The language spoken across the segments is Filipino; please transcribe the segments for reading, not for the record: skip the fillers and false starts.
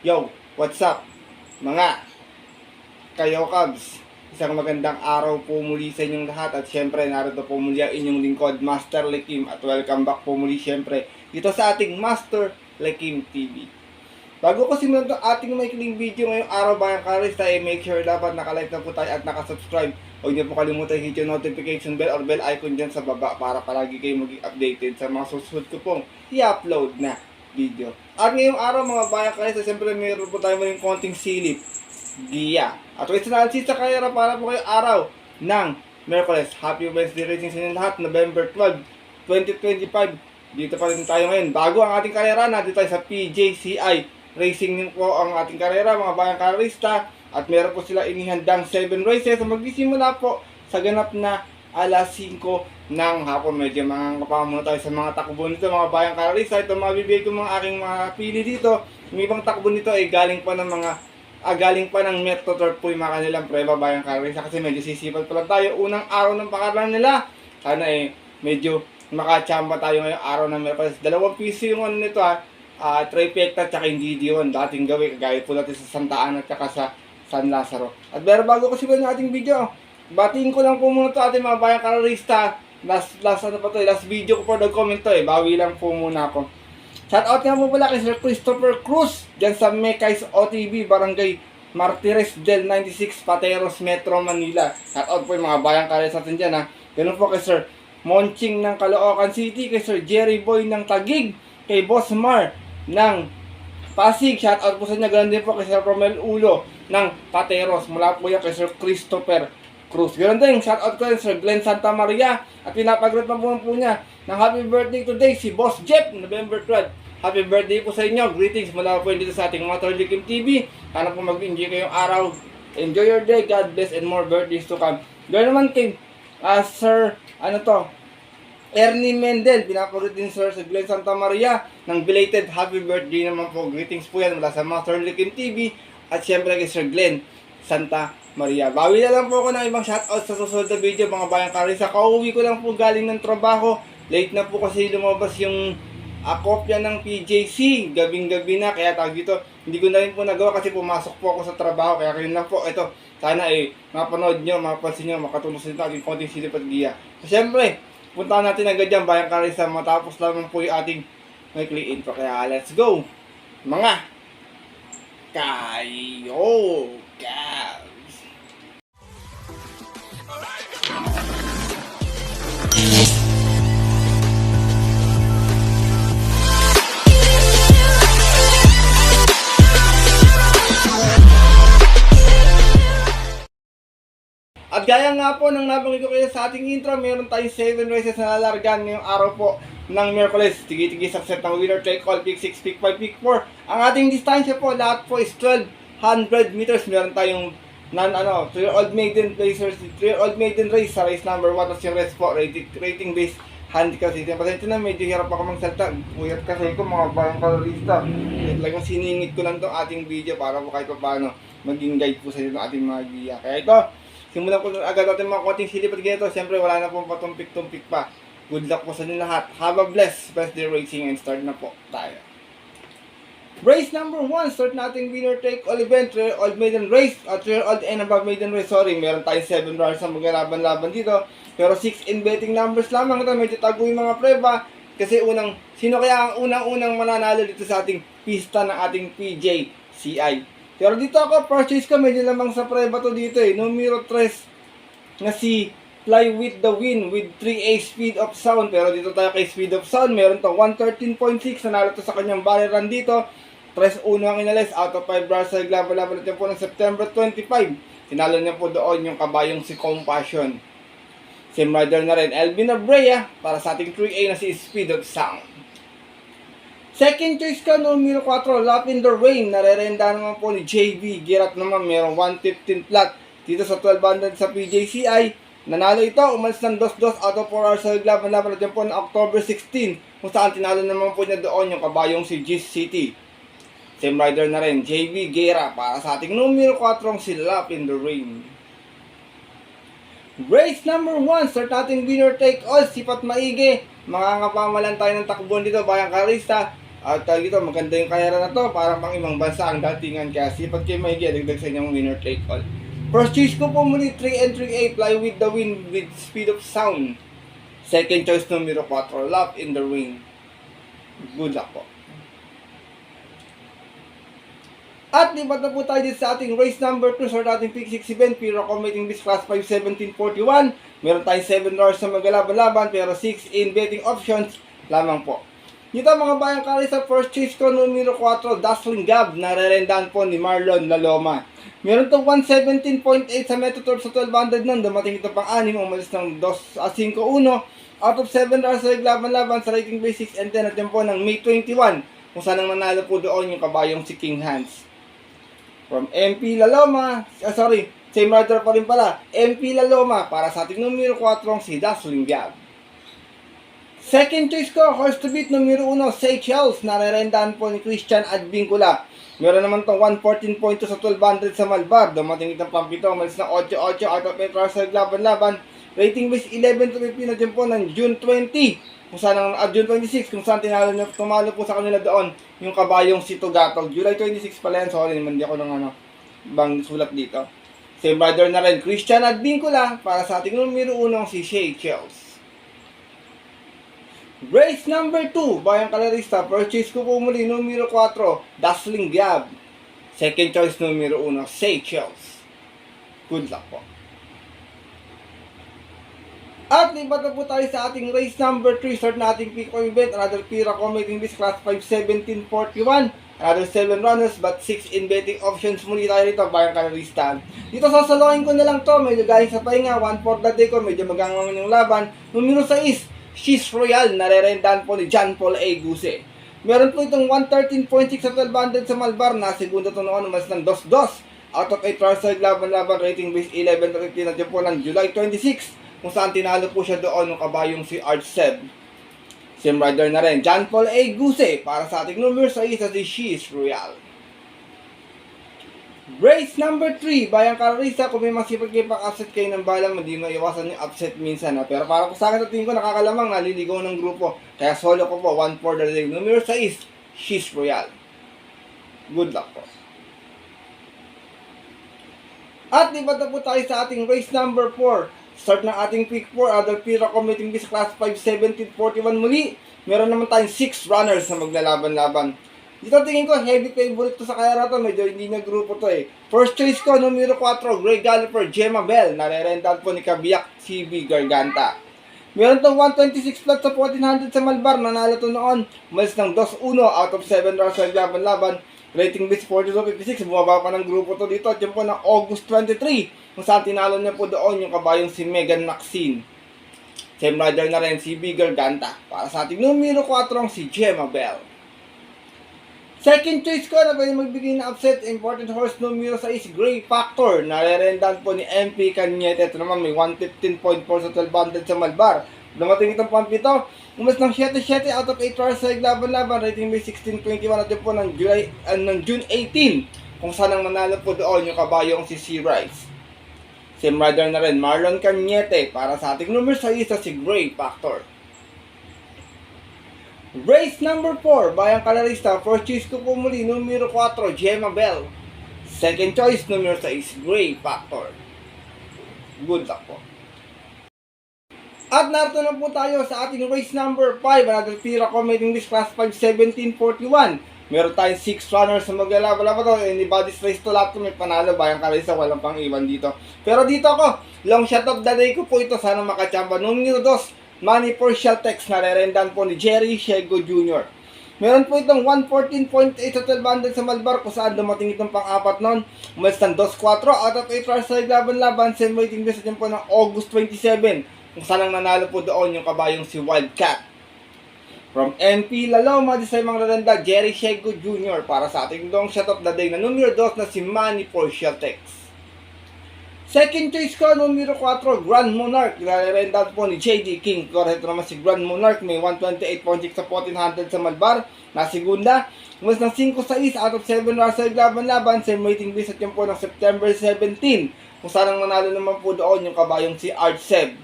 Yo, what's up mga kayo Cubs? Isang magandang araw po muli sa inyong lahat at syempre narito po muli ang inyong lingkod Master Lekim at welcome back po muli syempre dito sa ating Master Lekim TV. Bago ko simulan itong ating maikling video ngayong araw bayang karista make sure dapat nakalike na po tayo at nakasubscribe. Huwag niyo po kalimutan hit yung notification bell or bell icon dyan sa baba para palagi kayo maging updated sa mga susunod ko pong i-upload na video. At ngayong araw mga bayan karista, siyempre mayroon po tayo maging konting silip, giya. At waste analysis sa karera para po kayo araw ng Merkules. Happy Wednesday racing sa inyo lahat, November 12, 2025. Dito pa rin tayo ngayon. Bago ang ating karera, natin tayo sa PJCI Racing din po ang ating karera mga bayang karista. At meron po sila inihandang 7 races. Magsisimula po sa ganap na alas 5 ng hapon. Medyo mangangapa muna tayo sa mga takbo nito mga bayang karista. Ito mabibigay ko mga aking mga pili dito. Yung ibang takbo nito ay galing pa ng Metro Turf po yung mga kanilang preba bayang karista. Kasi medyo sisipag pa lang tayo. Unang araw ng pakaran nila. Sana medyo makachamba tayo ngayong araw ng Merkules. 2 piso yung ano nito trifecta at saka hindi diyon dating gawin kagaya po natin sa Santa Ana at saka sa San Lazaro. At pero bago ko simulan yung ating video, batiin ko lang po muna ito ating mga bayang karista. Last video ko po nag-comment to bawi lang po muna ako. Shout out nga po pala kay Sir Christopher Cruz dyan sa Mekais OTV, Barangay Martires del 96, Pateros, Metro Manila. Shout out po yung mga bayang karista natin dyan Ganun po kay Sir Monching ng Caloocan City, kay Sir Jerry Boy ng Taguig, kay Boss Mar ng Pasig. Shout out po sa inyo. Ganun din po kay Sir Romel Ulo ng Pateros. Mula po yan kay Sir Christopher Cruz. Ganun din, shout out ko kay Sir Glenn Santa Maria. At pinapagrat na po niya ng happy birthday today si Boss Jeff, November 12. Happy birthday po sa inyo. Greetings mula po dito sa ating Master Lekim TV. Sana po mag-enjoy kayong araw. Enjoy your day. God bless and more birthdays to come. Ganun naman kay Sir Ernie Mendel, pinapagod din Sir sa Glenn Santa Maria ng belated happy birthday naman po. Greetings po yan mula sa Master Lekim TV at syempre kay Sir Glenn Santa Maria. Bawi na lang po ako ng ibang shoutout sa susunod na video mga bayang karista. Kauwi ko lang po galing ng trabaho. Late na po kasi lumabas yung kopya ng PJC. Gabing-gabi na kaya tawag dito. Hindi ko na rin po nagawa kasi pumasok po ako sa trabaho. Kaya kayo lang po. Ito, sana mapanood nyo, mapansin nyo, makatulong sa ating konting silip at giya. So syempre, puntahan natin agad dyan bayang karista matapos lamang po yung ating weekly intro. Kaya let's go mga kayo guys. At gaya nga po ng nabanggit ko kayo sa ating intro, meron tayong 7 races na lalargan ngayong araw po ng Merkules. Tigi-tigi success ng winner, take all, pick 6, pick 5, pick 4. Ang ating distansya po, lahat po is 1200 meters. Meron tayong 3-year-old maiden racers, 3-year-old maiden race sa race number 1. Tapos yung race po, rating based handicap system. Pasensya na, medyo hirap ako magsalita. Uyat kasi ko mga barang kalorista. Talagang siningit ko lang itong ating video para po kahit pa paano maging guide po sa inyo ng ating mga giya. Kaya ito, simulan ko agad natin mga konting silip at ganito. Siyempre wala na pong patumpik-tumpik pa. Good luck po sa inyo lahat. Have a blessed birthday racing and start na po tayo. Race number 1. Start natin winner take all event. 3-year-old maiden race. At 3-year-old and above maiden race. Sorry, meron tayong 7 runners na maglalaban-laban dito. Pero 6 in betting numbers lamang. Ito medyo tago yung mga preba. Kasi sino kaya ang unang-unang mananalo dito sa ating pista ng ating PJCI. Pero dito ako, purchase ko, medyo lamang sa preba to dito Numero 3 na si Fly with the Wind with 3A speed of sound. Pero dito tayo kay speed of sound. Meron to 113.6. Nanalo to sa kanyang barrel run dito. 3-1 ang inalis out of 5 runs sa laban natin po ng September 25. Sinalo niya po doon yung kabayong si Compassion. Same rider na rin, Elvin Abrea para sa ating 3A na si Speed of Sound. Second choice ka, numero 4, Lap in the Rain. Narerenda naman po ni JV Girat naman. Merong 115 flat dito sa 1200 sa PJCI. Nanalo ito, umalis ng 2-2 out of 4 hours sa laban natin po ng October 16. Kung saan tinalo naman po niya doon yung kabayong si Gis City. Same rider na rin, JV Guerra para sa ating numero 4 si Lap in the Rain. Race number 1, start natin winner take all, sipat maigi. Mga ngapamalan tayo ng takbuhan dito, bayang karista. At dito, maganda yung kayara na to, parang pang ibang bansa ang datingan. Kaya sipag kayo may dagdag sa inyong winner take all. First choice ko po muli, 3 and 3A, Fly with the Wind with Speed of Sound. Second choice numero 4, Love in the Rain. Good luck po. At lipat na po tayo dito sa ating race number 2 sa ating pick 6 event. Pero committing this class 5, 1741. Meron tayong $7 na magalaban-laban pero 6 in betting options lamang po. Dito mga bayang kari sa first choice ko, numero 4, Dazzling Gab, narerendahan po ni Marlon Laloma. Meron itong 117.8 sa Metator sa 1200 nun. Dumating ito pang 6, umalis ng 5-1. Out of 7 sa naglaban-laban sa rating base 6 and 10 at yan po ng May 21. Kung saan ang nanalo po doon yung kabayong si King Hans. From MP Laloma, same rider pa rin pala, MP Laloma para sa ating numero 4 si Dazzling Gab. Second choice ko, horse to beat numero 1, Seychelles, narerendahan po ni Christian Advincula. Meron naman itong 114.2 sa 1200 sa Malbar. Dumating itong pampito, umalis na 8-8 out of 8 sa laban-laban. Rating base 11 to 15 na dyan po ng June 20. Kung saan June 26, kung saan tumalo po sa kanila doon yung kabayong si Tugatog. July 26 pala yan, sorry naman, di ako ng bang sulat dito. Same rider na rin, Christian Advincula para sa ating numero 1 si Seychelles. Race number 2, bayang kalarista, purchase ko po muli numero 4, Dazzling Gab. Second choice numero 1, Seychelles. Good luck po. At lipat na po tayo sa ating race number 3, start na ating pick or event. Another Pira committing this class 5, 1741. Another 7 runners but 6 in betting options. Muli tayo rito, bayang kalarista. Dito sasaloin ko na lang to, medyo galing sa pahinga, 1 for the day ko, medyo magangang yung laban. Numero 6, She's Royal, narerendahan po ni John Paul A. Guse. Meron po itong 113.6 sa 1200 sa Malbar, na segunda to noon, umas ng 2-2. Out of 8 runs sa laban-laban, rating base 11 to 15 at po ng July 26. Kung saan tinalo po siya doon ng kabayong si Art Seb. Same rider na rin, John Paul A. Guse para sa ating numero 6 sa si She's Royal. Race number 3, bayang kararisa, kung may masipag kayo pang-upset kayo ng balang, hindi maiwasan yung upset minsan. Pero para po sa akin, tingin ko nakakalamang, naliligaw ng grupo. Kaya solo ko po, 1 for the day. Numero 6, She's Royal. Good luck po. At lipat na po tayo sa ating race number 4. Start ng ating pick 4, other Pira committing this class 5, 1741 muli. Meron naman tayong 6 runners na maglalaban-laban. Dito tingin ko, heavy favorite to sa kaya to, medyo hindi na grupo to eh. First choice ko, numero 4, Grey Galloper, Gemma Bell, narerental po ni Kabiyak CB Garganta. Meron tong 126 flat sa 1400 sa Malbar, nanalo to noon, malis ng 2-1 out of 7 runners sa laban-laban. Rating base 42-56, bumaba pa ng grupo to dito at yun po ng August 23, kung saan tinalo niya po doon yung kabayong si Megan Maxine. Same rider na rin si B. Garganta para sa ating numero 4 si Gemma Bell. Second choice ko na pwede magbigay na upset, important horse numero 6, Grey Factor, narerendahan po ni MP Cañete. Ito naman may 115.4 sa 1200 sa Malbar. Dumating itong pampito, umas ng 7-7 out of 8 hours sa laban-laban, rating may 16-21 at yun po ng June 18, kung saan ang manalo po doon yung kabayong si C. Rice. Same rider na rin, Marlon Cañete para sa ating numero 6 sa si Grey Factor. Race number 4, bayang kalarista, first choice ko po muli, numero 4, Gemma Bell. Second choice, numero 6, Grey Factor. Good luck po. At narito na po tayo sa ating race number 5, another Pira committing this class 5, 1741. Meron tayong 6 runners na maglalaban-laban to. Anybody's race to lahat to, may panalo, bayang kalarista, walang pang iwan dito. Pero dito ako, long shot of the day ko po ito, sana makachamba. Numero 2, Money for Sheltex, narerendahan po ni Jerry Shego Jr. Meron po itong 114.8 sa 1200 sa Malbar, kung saan dumating itong pang-apat noon. Umalis ng 2-4 out of 8 runs sa laban-laban, same waiting list din po ng August 27, kung saan ang nanalo po doon yung kabayong si Wildcat. From MP Laloma, di sa mga rarenda, Jerry Shego Jr. para sa ating long shot of the day na numero 2 na si Money for Sheltex. Second choice ko, numero 4, Grand Monarch. Narerendahan po ni J.D. King. Correct naman si Grand Monarch. May 128.6 sa 1400 sa Malbar. Na segunda. Umas ng 5-6 out of 7 runs sa laban-laban. Same rating list at yun po ng September 17. Kung saan ang nanalo naman po doon yung kabayong si Art Seb.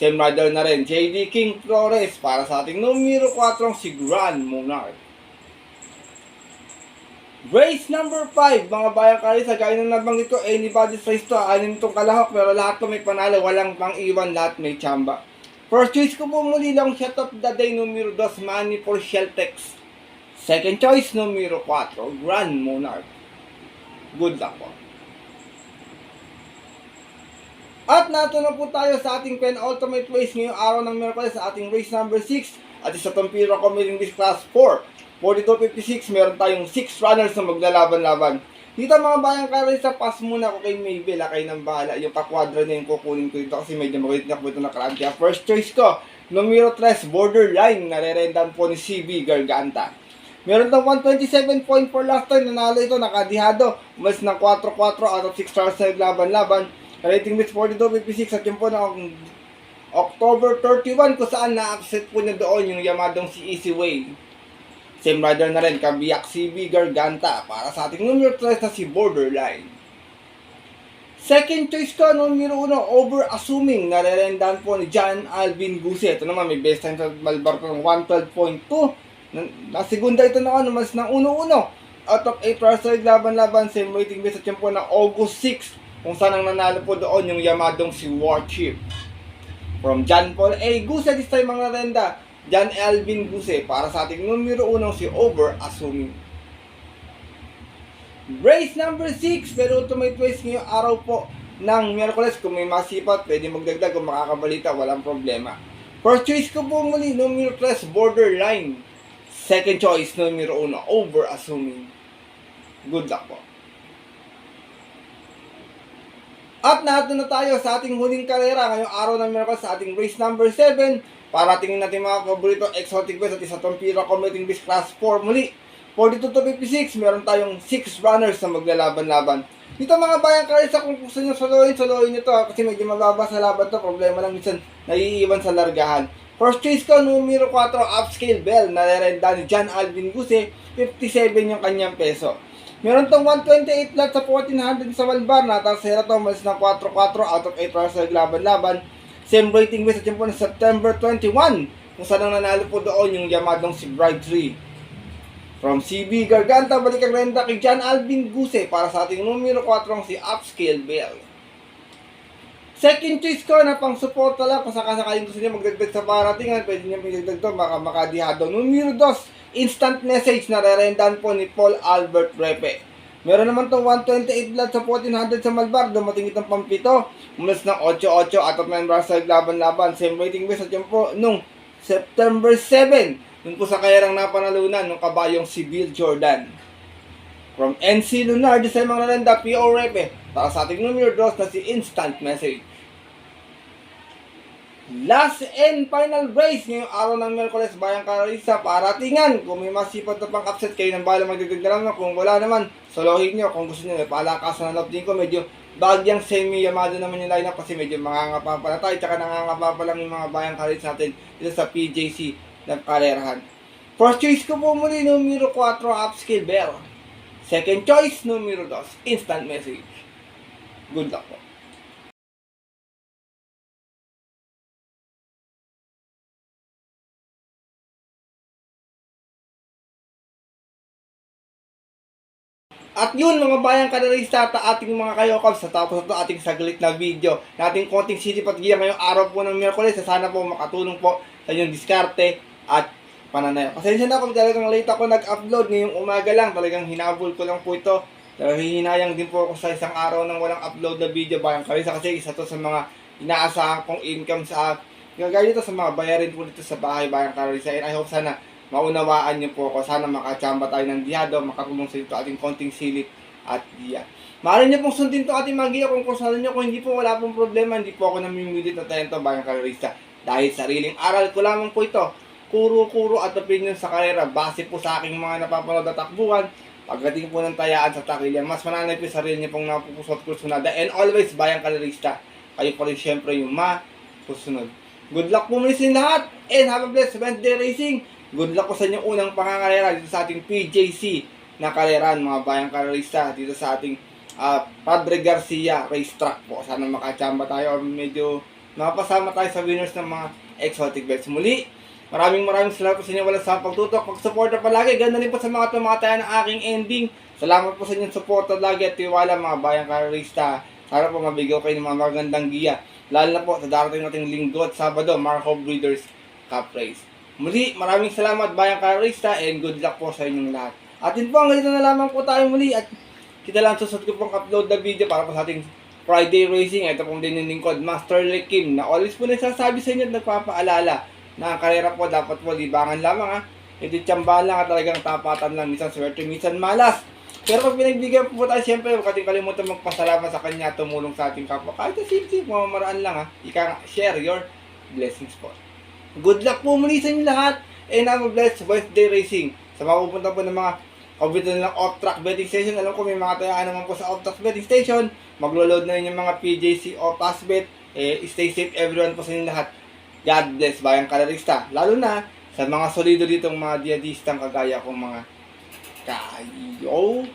Same rider na rin, J.D. King Flores para sa ating numero 4, si Grand Monarch. Race number 5, mga bayang karisa, gaya ng nabanggit ko, anybody's race to, anim itong kalahok, pero lahat to may panalo, walang pang iwan, lahat may tsamba. First choice ko po muli lang, shot of the day, numero 2, Money for Sheltex. Second choice, numero 4, Grand Monarch. Good luck po. At nato na po tayo sa ating penultimate race ngayong araw ng Miyerkules sa ating race number 6 at isa tong Piro Committing this class 4. 42.56, meron tayong 6 runners na maglalaban-laban. Dito mga bayang karisa, pass muna ako kay Maybell, kayo nang bahala. Yung kakwadra na yung kukunin ko dito kasi medyo makulit na po ito nakaraan. Kaya first choice ko, numero 3, Borderline, narerendan po ni CB Garganta. Meron ng 127.4 last time, nanalo ito, nakadihado. Umalis ng 4-4 out of 6 stars na naglaban-laban. Rating is 42.56 at yun po ng October 31 kung saan na-upset po niya doon yung Yamadong si Easy Way. Same rider na rin, kabiyak CB Garganta para sa ating numero 3 na si Borderline. Second choice ko, numero 1, Over Assuming, narerendahan po ni John Alvin Guse. Ito naman, may best time sa Malbarco ng 112.2. Segunda ito na mas ng 1-1. Out of 8 hours sa laban-laban, same rating base at yun po na August 6, kung saan ang nanalo po doon yung Yamadong si Warchip. From John Paul A. Guse, this time mga renda, John Alvin Guse para sa ating numero 1 si Over Assuming. Race number 6, pero ultimate race ngayong araw po ng Miyerkules. Kung may masipat, pwede magdagdag. Kung makakabalita, walang problema. First choice ko po muli, numero 3, Borderline. Second choice, numero 1, Over Assuming. Good luck po. At nato na tayo sa ating huling karera ngayong araw ng Miyerkules sa ating race number 7. Para tingin natin mga paborito exotic best at isa tong Piro Committing this class 4 muli. 42-56, meron tayong 6 runners na maglalaban-laban. Dito mga bayang karisa, kung gusto nyo soloyin nyo to kasi medyo mababa sa laban to. Problema lang minsan, naiiwan sa largahan. First choice ko, numero 4, Upscale Bell, narerenda ni John Alvin Guse, 57 yung kanyang peso. Meron tong 128 lot sa 1400 sa Malbar, natasera to, malis ng 4-4 out of 8 runners na naglaban-laban. Same rating base at yun po na September 21, kung saan ang nanalo po doon yung Yamadong si Bride 3. From CB Garganta, balik ang renda kay John Alvin Guse para sa ating numero 4 si Upscale Bell. Second choice ko na pang support lang kung sakasakaling gusto niya magdagdag sa paratingan, pwede niya magdagdag to, baka makadihado. Numero 2, Instant Message, na re-rendan po ni Paul Albert Repe. Meron naman itong 128 blood sa 1400 sa Malbar, dumating itong pampito, umalis ng 8-8 out of 9 bars sa laban-laban. Same rating base at yun po nung September 7, nung po sa kayarang napanalunan ng kabayong si Bill Jordan. From NC Lunar, di sa mga nalanda, P.O. Repe, para sa ating numero 2 na si Instant Message. Last and final race ngayong araw ng Miyerkules, bayang karisa, paratingan. Kung may masipag na pang upset, kayo ng bahala magdagdag na lang. Kung wala naman, solohin nyo. Kung gusto nyo, palakasan na love din ko. Medyo bagyang semi-yamado naman yung lineup kasi medyo mangangapa pala tayo. Tsaka nangangapa pa lang yung mga bayang karisa natin dito sa PJC ng karerahan. First choice ko po muli, numero 4, Upscale Bell. Second choice, numero 2, Instant Message. Good luck po. At yun mga bayang kadarista at ating mga kayokabs, sa tapos ito ating saglit na video nating konting city patgiya ngayong araw po ng Miyerkules. Sana po makatulong po sa inyong diskarte at pananayaw. Pasensya na kung talagang late ako nag-upload ngayong umaga lang, talagang hinabol ko lang po ito. Pero hihinayang din po ako sa isang araw ng walang upload na video bayang karisa kasi isa to sa mga inaasahan kong income sa gagaya dito sa mga bayarin po dito sa bahay bayang karisa. And I hope sana maunawaan niyo po ako. Sana makachamba tayo ng diyado, makatulong sa ito ating konting silip at diya. Maaari niyo pong sundin ito ating magiya kung kusalan niyo. Kung hindi po, wala pong problema. Hindi po ako namimilit na talento bayang karerista. Dahil sariling aral ko lamang po ito. Kuro-kuro at opinion sa karera. Base po sa aking mga napapanood at takbuhan. Pagdating po ng tayaan sa takilya, mas mananay po sarili niyo pong napupusot kursunada. And always bayang karerista, kayo po rin syempre yung masusunod. Good luck po muli sa lahat. And have a blessed Wednesday racing. Good luck po sa inyong unang pangangalera dito sa ating PJC na kaleran mga bayang karerista dito sa ating Padre Garcia racetrack po. Sana makachamba tayo o medyo makapasama tayo sa winners ng mga exotic bets. Muli, Maraming salamat po sa inyo. Walang sa pagtutok, pag-suporta palagi. Ganda din po sa mga tumatayan ng aking ending. Salamat po sa inyong suporta lagi at tiwala mga bayang karerista. Sana po mabigyan kayo ng mga magandang giya. Lalo na po sa darating nating linggo at Sabado, Marco Breeders Cup Race. Muli, maraming salamat bayang karerista and good luck po sa inyong lahat. At yun po, ganito na lamang po tayo muli at kita lang susunod ko pong upload na video para po sa ating Friday Racing. Ito pong din yung lingkod, Master Lekim, na always po nagsasabi sa inyo at nagpapaalala na ang karera po dapat po libangan lamang ha. Hindi tiyambahan lang at talagang tapatan lang. Minsan swerte, minsan malas. Pero pag pinagbigyan po tayo, siyempre huwag natin kalimutan magpasalamat sa kanya at tumulong sa ating kapwa. Kahit na simple, mamamaraan lang ha. Share your blessings po. Good luck po muli sa inyo lahat. And have a blessed birthday racing. Sa mga pupunta po ng mga kabitan ng off-track betting station. Alam ko may mga tayaan naman po sa off-track betting station. Maglo-load na rin yung mga PJC o Passbet. Stay safe everyone po sa inyo lahat. God bless bayang karerista. Lalo na sa mga solido ditong mga diadistang kagaya kong mga kayo.